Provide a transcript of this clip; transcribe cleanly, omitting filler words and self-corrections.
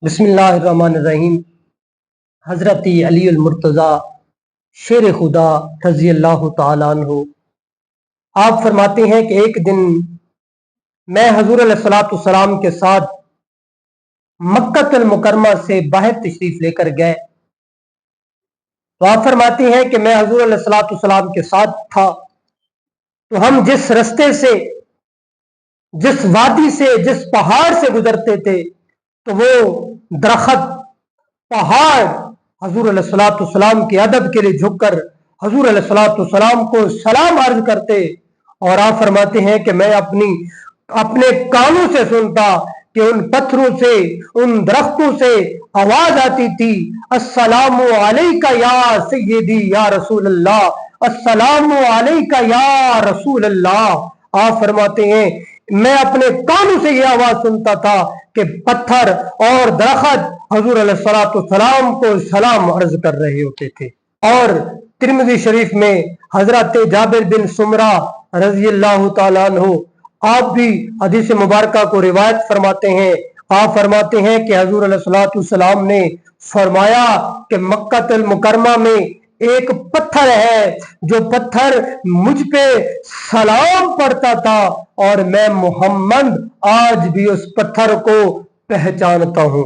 बिस्मिल्लाहिर्रहमानिर्रहीम। हज़रत अली अलमुर्तज़ा शेर खुदा रज़ी अल्लाह तआला अन्हु आप फरमाते हैं कि एक दिन मैं हजूर अलैहिस्सलातु वस्सलाम के साथ मक्का मुकरमा से बाहर तशरीफ लेकर गए। तो आप फरमाते हैं कि मैं हजूर अलैहिस्सलातु वस्सलाम के साथ था, तो हम जिस रास्ते से, जिस वादी से, जिस पहाड़ से गुजरते थे, तो वो दरख्त पहाड़ हजूर अलैहिस्सलातु वस्सलाम के अदब के लिए झुककर हजूर अलैहिस्सलातु वस्सलाम को सलाम अर्ज करते। और आप फरमाते हैं कि मैं अपने कानों से सुनता कि उन पत्थरों से, उन दरख्तों से आवाज आती थी, अस्सलामु अलैका या सय्यदी या रसूल अल्लाह, अस्सलामु अलैका या रसूल अल्लाह। आप फरमाते हैं मैं अपने कानों से यह आवाज सुनता था कि पत्थर और दरख्त हजूर अलैहिस्सलातु वस्सलाम को सलाम अर्ज कर रहे होते थे। और तिरमिज़ी शरीफ में हजरत जाबिर बिन सुमरा रज़ी अल्लाह तआला अन्हु आप भी हदीस मुबारका को रिवायत फरमाते हैं। आप फरमाते हैं कि हजूर अलैहिस्सलातु वस्सलाम ने फरमाया कि मक्का मुकरमा में एक पत्थर है, जो पत्थर मुझ पे सलाम पढ़ता था, और मैं मोहम्मद आज भी उस पत्थर को पहचानता हूं।